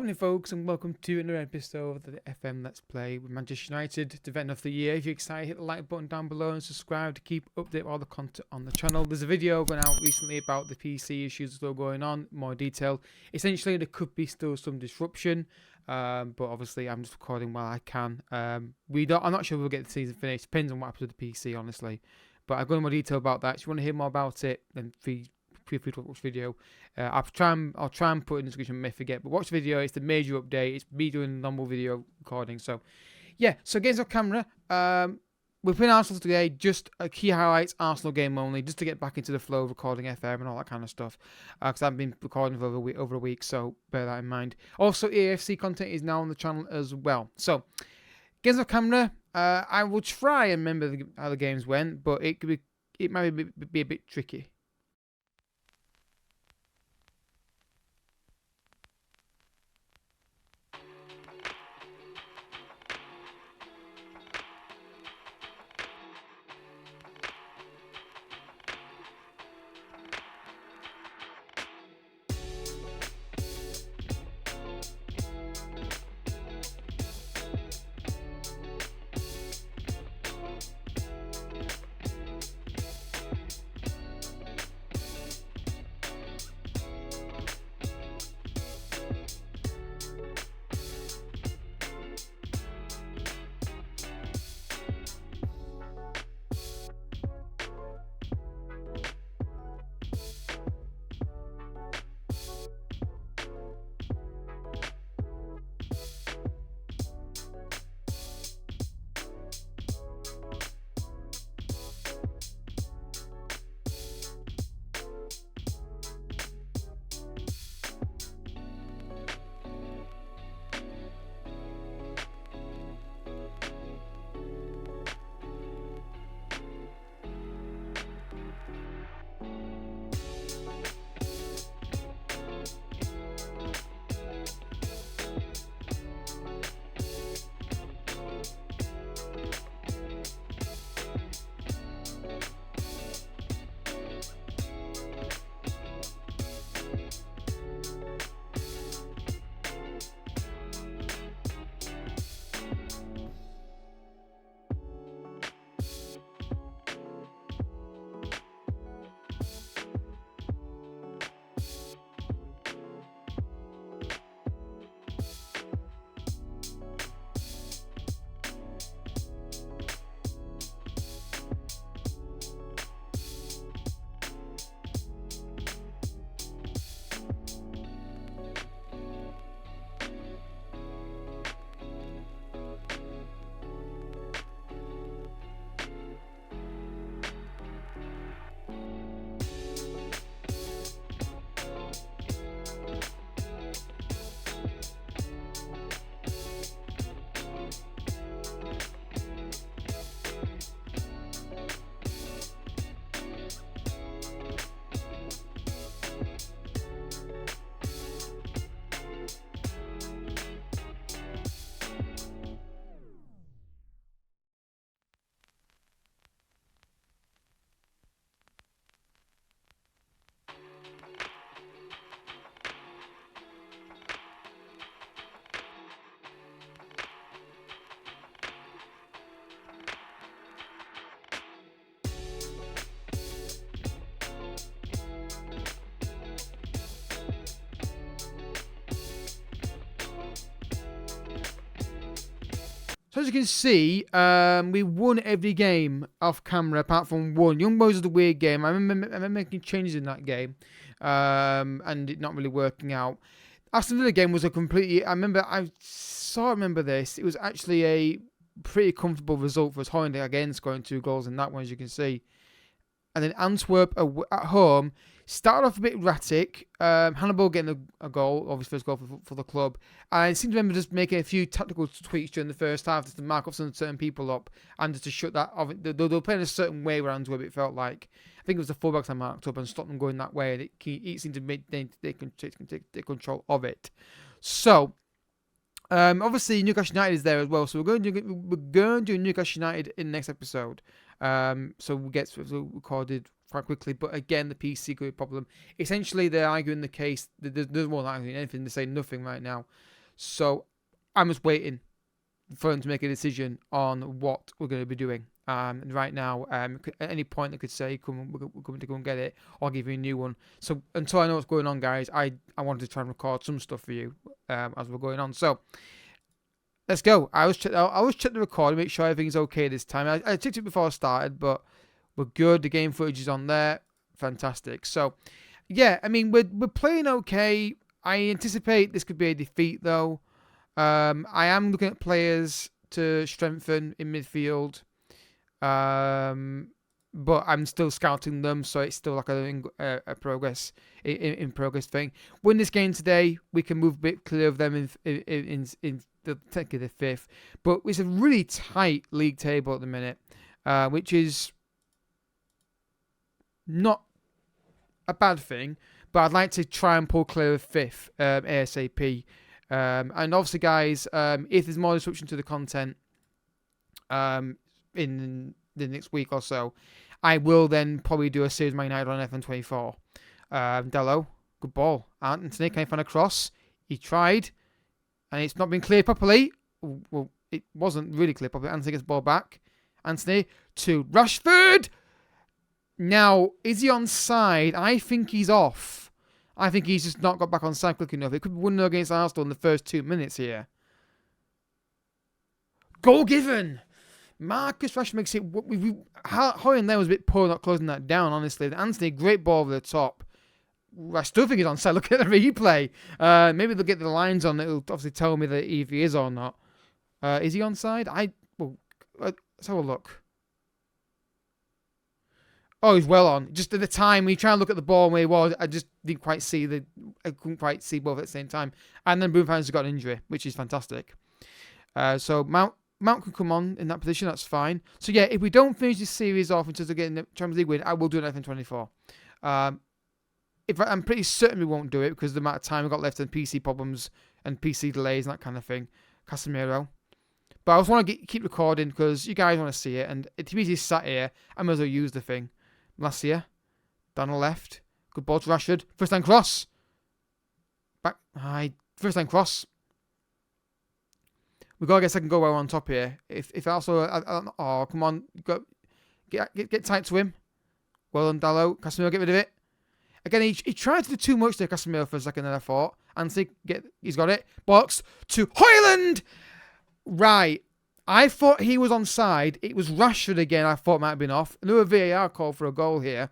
happening, folks, and welcome to another episode of the FM Let's Play with Manchester United, the event of the year. If you're excited, hit the like button down below and subscribe to keep updated with all the content on the channel. There's a video going out recently about the PC issues still going on, more detail. Essentially, there could be still some disruption, but obviously I'm just recording while I can. I'm not sure we'll get the season finished. Depends on what happens with the PC, honestly. But I'll go into more detail about that. If you want to hear more about it, then feel free to watch the video. I'll try and put it in the description, I may forget, but watch the video. It's the major update. It's me doing normal video recording. So yeah, so games off camera. We're playing Arsenal today, just key highlights, Arsenal game only, just to get back into the flow of recording FM and all that kind of stuff, because I've been recording for over a week, so bear that in mind. Also, EAFC content is now on the channel as well. So games off camera, I will try and remember how the games went, but it might be a bit tricky. So as you can see, we won every game off camera apart from one. Young Boys was the weird game. I remember making changes in that game, and it not really working out. Aston Villa game was a completely. I remember this. It was actually a pretty comfortable result for us. Holland again scoring 2 goals in that one, as you can see. And then Antwerp at home started off a bit erratic. Hannibal getting a goal, obviously first goal for the club. I seem to remember just making a few tactical tweaks during the first half just to mark up some certain people up and just to shut that off. They were playing a certain way around Antwerp, it felt like. I think it was the fullbacks I marked up and stopped them going that way. And it seemed to make they can take control of it. So, obviously Newcastle United is there as well. So we're going to do Newcastle United in the next episode. So we'll get recorded quite quickly. But again, the PC could be a problem. Essentially, they're arguing the case. There's more than arguing anything. They say nothing right now. So I'm just waiting for them to make a decision on what we're going to be doing. And right now, at any point they could say, we're going to go and get it, or give you a new one. So until I know what's going on, guys, I wanted to try and record some stuff for you as we're going on. So let's go. I always check the record, make sure everything's okay this time. I checked it before I started, but we're good. The game footage is on there. Fantastic. So yeah, I mean, we're playing okay. I anticipate this could be a defeat, though. I am looking at players to strengthen in midfield, but I'm still scouting them, so it's still like a progress in progress thing. Win this game today, we can move a bit clear of them in the technically the fifth, but it's a really tight league table at the minute, which is not a bad thing, but I'd like to try and pull clear of fifth ASAP. And obviously, guys, if there's more disruption to the content in the next week or so, I will then probably do a series of Man Utd on FM24. Dello, good ball. Anthony, can I find a cross? He tried, and it's not been cleared properly. Well, it wasn't really cleared properly. Anthony gets the ball back. Anthony to Rashford. Now, is he onside? I think he's off. I think he's just not got back on side quick enough. It could be 1-0 against Arsenal in the first 2 minutes here. Goal given! Marcus Rashford makes it... Hoyland there was a bit poor not closing that down, honestly. Anthony, great ball over the top. I still think he's onside. Look at the replay. Maybe they'll get the lines on. It'll obviously tell me that if he is or not. Is he onside? Let's have a look. Oh, he's well on. Just at the time, when you try and look at the ball and where he was, I just didn't quite see I couldn't quite see both at the same time. And then Bruno Fernandes got an injury, which is fantastic. So Mount can come on in that position. That's fine. So yeah, if we don't finish this series off in terms of getting the Champions League win, I will do an FM24. I'm pretty certain we won't do it because of the amount of time we've got left and PC problems and PC delays and that kind of thing. Casemiro. But I just want to keep recording because you guys want to see it. And if he's sat here, I might as well use the thing. Last year, down the left, good ball to Rashford. First time cross. Back, first time cross. We've got to get a second goal while we're on top here. If also, oh come on, get tight to him. Well done, Dallo. Casemiro, get rid of it. Again, he tried to do too much there, Casemiro, for a second. Then I thought, Anthony, he's got it. Box to Hoyland. Right. I thought he was onside. It was Rashford again. I thought might have been off. Another VAR call for a goal here.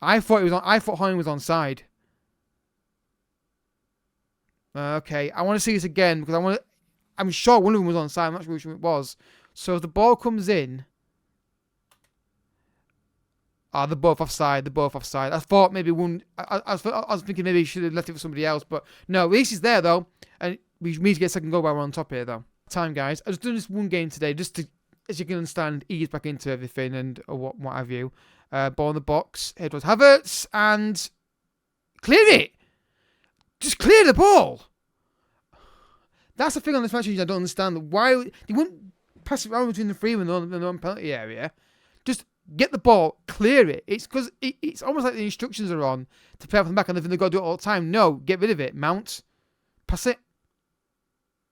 I thought Hoyland was onside. Okay, I want to see this again because I'm sure one of them was onside. I'm not sure which one it was. So if the ball comes in, they're both offside. They're both offside. I thought maybe one. I was thinking maybe he should have left it for somebody else, but no. At least he's there though, and we need to get a second goal while we're on top here though. Time, guys. I was doing this one game today just to, as you can understand, ease back into everything and what have you. Ball in the box, head towards Havertz and clear it. Just clear the ball. That's the thing on this match I don't understand. Why they wouldn't pass it around between the three and the penalty area. Just get the ball, clear it. It's because it's almost like the instructions are on to play off the back and they've got to do it all the time. No, get rid of it. Mount, pass it.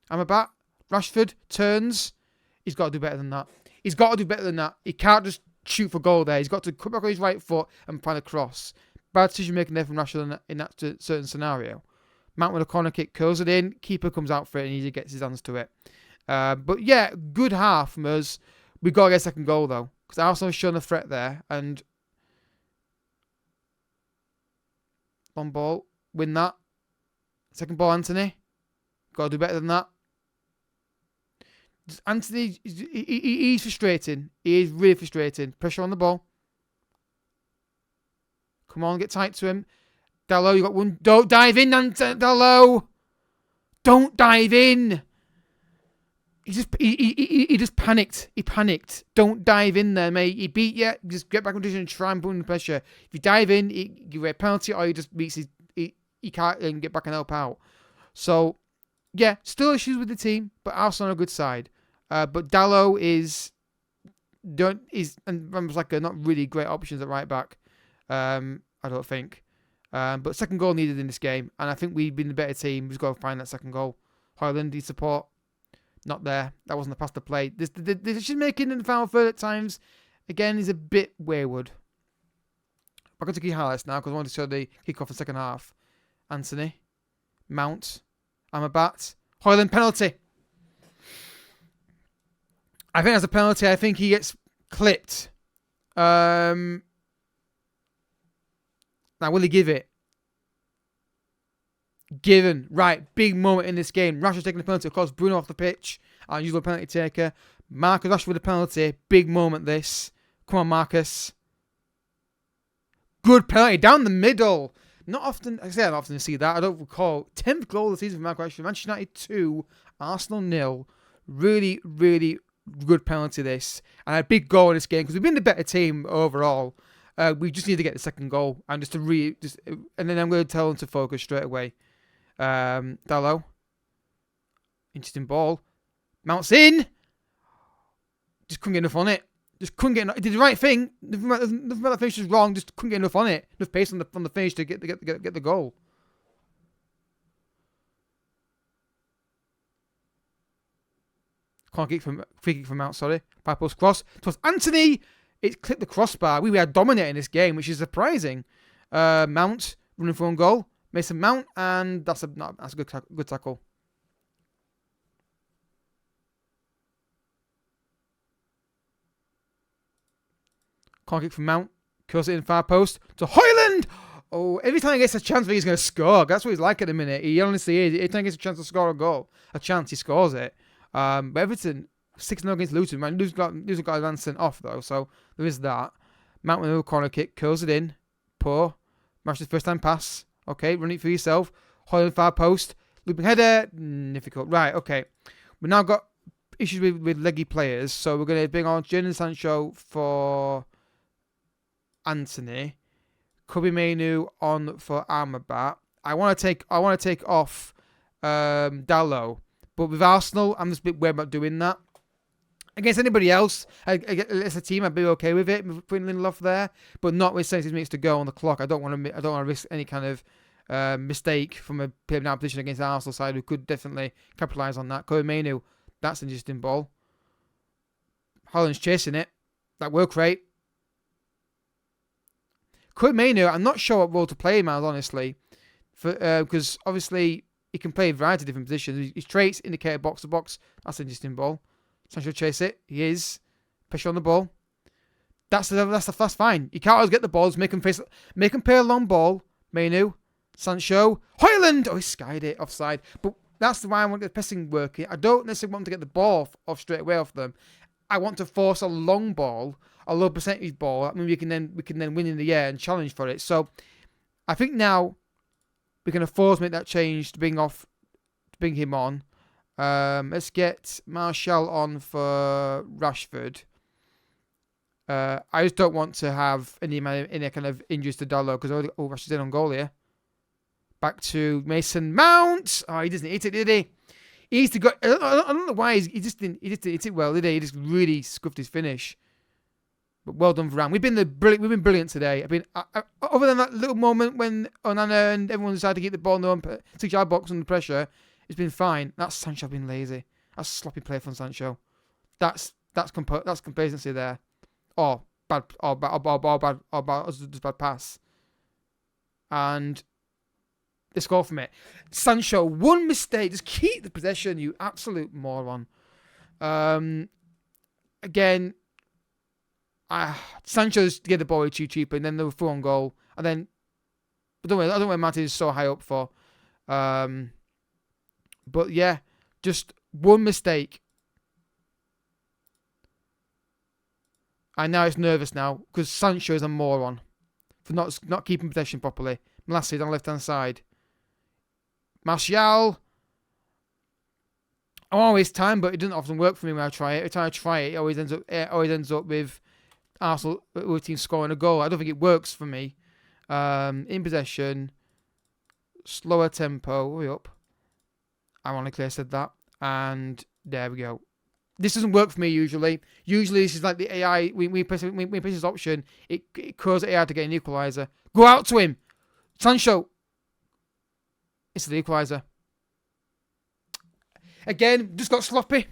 I'm about. Rashford turns. He's got to do better than that. He's got to do better than that. He can't just shoot for goal there. He's got to come back on his right foot and find a cross. Bad decision making there from Rashford in that certain scenario. Mount with a corner kick, curls it in. Keeper comes out for it and he gets his hands to it. But yeah, good half from us. We've got to get a second goal though. Because Arsenal has shown a threat there. And long ball. Win that. Second ball, Anthony. Got to do better than that. Anthony, he's frustrating. He is really frustrating. Pressure on the ball. Come on, get tight to him. Dallo, you got one. Don't dive in, Dallo. Don't dive in. He just panicked. He panicked. Don't dive in there, mate. He beat you. Just get back in position and try and put under pressure. If you dive in, you get a penalty, or he just beats his. He can't get back and help out. So, yeah, still issues with the team, but Arsenal on a good side. But Dallo is like not really great options at right back. I don't think. But second goal needed in this game, and I think we've been the better team. We've got to find that second goal. Højlund, the support, not there. That wasn't the pass to play. The decision making in the final third at times, again, is a bit wayward. Back on to key highlights now because I want to show the kickoff in the second half. Anthony, Mount, Amrabat, Højlund penalty. I think that's a penalty. I think he gets clipped. Now, will he give it? Given. Right. Big moment in this game. Rashford taking the penalty. Of course, Bruno off the pitch. Our usual penalty taker. Marcus Rashford with the penalty. Big moment this. Come on, Marcus. Good penalty. Down the middle. Not often. I say I don't often see that. I don't recall. 10th goal of the season for Marcus Rashford. Manchester United 2. Arsenal 0. Really, really good penalty this. And a big goal in this game because we've been the better team overall. We just need to get the second goal. And and then I'm going to tell them to focus straight away. Dalot. Interesting ball. Mounts in. Just couldn't get enough on it. Just couldn't get enough. He did the right thing. Nothing about the finish was wrong. Just couldn't get enough on it. Enough pace on the finish to get the goal. Free kick from Mount, sorry. By post cross. Towards Anthony. It clipped the crossbar. We were dominating this game, which is surprising. Mount running for one goal. Mason Mount, and that's a good tackle. Corner kick from Mount. Curls it in far post to Højlund. Oh, every time he gets a chance, he's going to score. That's what he's like at the minute. He honestly is. Every time he gets a chance to score a goal, he scores it. But Everton 6-0 against Luton. Man, Luton got advanced off though, so there is that. Mount with a corner kick, curls it in. Poor. Rashford's first time pass. Okay, run it for yourself. Højlund far post. Looping header. Difficult. Right, okay. We've now got issues with leggy players, so we're going to bring on Jadon Sancho for Anthony. Kobe Mainu on for Amrabat. I want to take off Dalot, but with Arsenal, I'm just a bit weird about doing that. Against anybody else, as a team, I'd be okay with it, putting Lindelof there, but not with 76 minutes to go on the clock. I don't want to risk any kind of mistake from a player down position against the Arsenal side who could definitely capitalise on that. Kobe Mainu, that's an interesting ball. Holland's chasing it. That work rate. Kobe Mainu, I'm not sure what role to play him as, honestly, because obviously he can play a variety of different positions. His traits indicate box to box. That's an interesting ball. Sancho chase it. He is. Pressure on the ball. That's fine. You can't always get the balls. Make him play a long ball. Mainu. Sancho. Højlund! Oh, he skied it. Offside. But that's why I want the pressing working. I don't necessarily want to get the ball off straight away off them. I want to force a long ball, a low percentage ball. I mean, we can then win in the air and challenge for it. So I think now we can afford to make that change to bring him on. Let's get Martial on for Rashford. I just don't want to have any kind of injuries to Dalot because Rashford's in on goal here. Back to Mason Mount. Oh, he doesn't hit it, did he? He needs to go. I don't know why he just didn't hit it well, did he? He just really scuffed his finish. But well done, Varane. We've been brilliant today. Other than that little moment when Onana and everyone decided to keep the ball in the 6-yard box under pressure. It's been fine. That's Sancho being lazy. That's sloppy play from Sancho. That's complacency there. Or bad pass. And they score from it. Sancho, one mistake. Just keep the possession, you absolute moron. Again, Sancho's get the ball way too cheap, and then they were full on goal. And then I don't know where Martin is so high up for. But yeah, just one mistake. And now it's nervous now because Sancho is a moron for not keeping possession properly. Mlassi on the left hand side. Martial. I want to waste time, but it doesn't often work for me when I try it. Every time I try it, it always ends up with Arsenal team scoring a goal. I don't think it works for me. In possession, slower tempo. Way up. Ironically, I said that, and there we go. This doesn't work for me usually. Usually, this is like the AI. We press this option. It causes AI to get an equalizer. Go out to him, Sancho. It's the equalizer. Again, just got sloppy.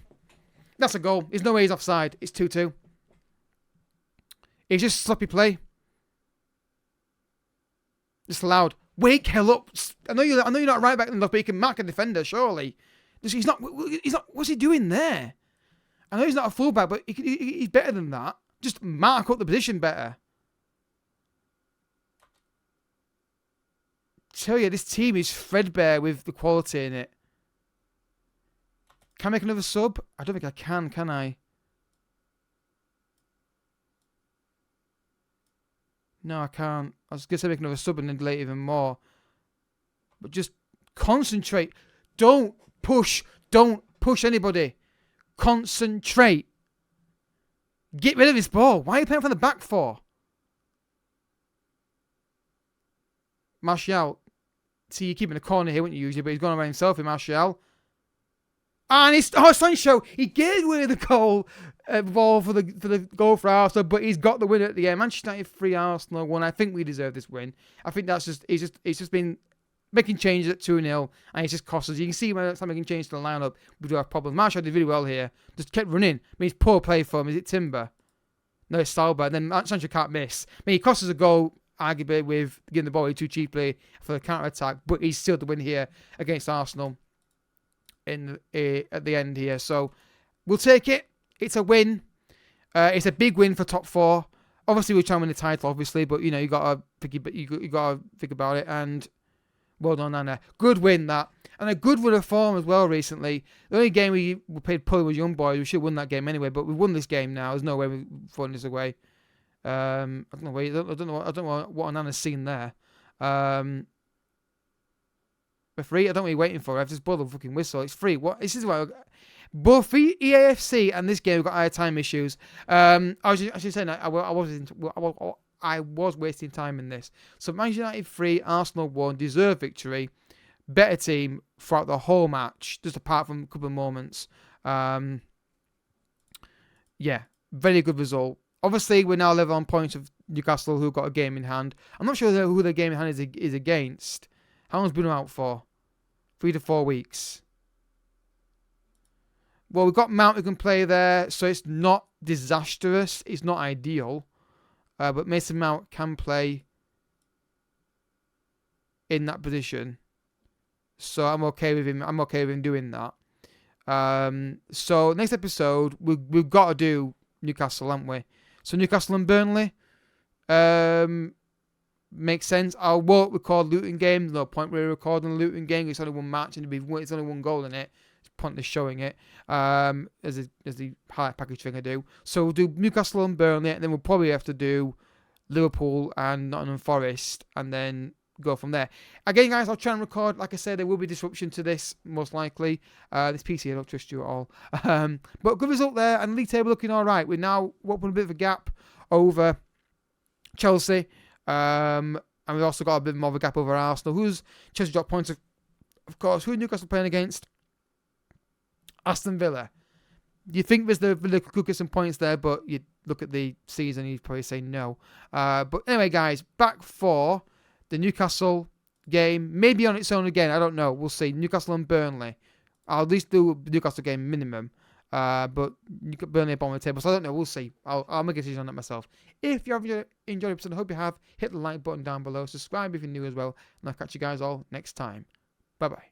That's a goal. There's no way he's offside. It's 2-2. It's just sloppy play. Just allowed. Wake hell up. I know you're not right back enough, but you can mark a defender, surely. He's not. What's he doing there? I know he's not a fullback, but he's better than that. Just mark up the position better. Tell you, this team is threadbare with the quality in it. Can I make another sub? I don't think I can I? No, I can't. I was going to say make another sub and then delete even more. But just concentrate. Don't push anybody. Concentrate. Get rid of this ball. Why are you playing from the back for? Martial. See, you're keeping the corner here, wouldn't you usually? But he's gone around himself in Martial. And it's Sancho. He gave away the goal ball for the goal for Arsenal, but he's got the win at the end. Manchester United 3, Arsenal 1. I think we deserve this win. I think that's just it's just been making changes at 2-0, and it's just cost us. You can see when it's making changes to the lineup, we do have problems. Martial did really well here. Just kept running. I mean, it's poor play for him. Is it Timber? No, it's Salba. And then Sancho can't miss. I mean, he cost us a goal, arguably, with getting the ball away too cheaply for the counter-attack, but he's still the win here against Arsenal at the end here. So we'll take it. It's a win. It's a big win for top 4. Obviously, we're trying to win the title, obviously, but you know you gotta think about it. And well done, Anna. Good win that, and a good run of form as well recently. The only game we played poorly was Young Boys. We should have won that game anyway, but we won this game now. There's no way we're throwing this away. I don't know what Anna's seen there. Referee, I don't know what you're waiting for. I've just blown the fucking whistle. It's free. What? This is what. Both EAFC and this game have got higher time issues. I was saying I was wasting time in this. So Manchester United 3, Arsenal 1, deserved victory. Better team throughout the whole match, just apart from a couple of moments. Yeah, very good result. Obviously, we're now level on points of Newcastle, who got a game in hand. I'm not sure who the game in hand is against. How long's Bruno out for? 3 to 4 weeks. Well, we've got Mount who can play there, so it's not disastrous. It's not ideal. But Mason Mount can play in that position. So I'm okay with him. I'm okay with him doing that. So next episode, we've got to do Newcastle, haven't we? So Newcastle and Burnley. Makes sense. I won't record Luton game. There's no point really recording a Luton game. It's only one match and it's only one goal in it. It's pointless showing it. As the highlight package thing I do. So we'll do Newcastle and Burnley, and then we'll probably have to do Liverpool and Nottingham Forest, and then go from there. Again, guys, I'll try and record. Like I said, there will be disruption to this, most likely. This PC, I don't trust you at all. But good result there, and league table looking all right. We're now opening a bit of a gap over Chelsea. And we've also got a bit more of a gap over Arsenal. Who's Chelsea got points of course. Who Newcastle playing against? Aston Villa. You think there's could get some points there, but you look at the season, you'd probably say no. But anyway, guys, back for the Newcastle game. Maybe on its own again. I don't know. We'll see. Newcastle and Burnley. I'll at least do the Newcastle game minimum. But you got Burnley up on the table, so I don't know. We'll see. I'll make a decision on that myself. If you have enjoyed the episode, I hope you have. Hit the like button down below. Subscribe if you're new as well. And I'll catch you guys all next time. Bye bye.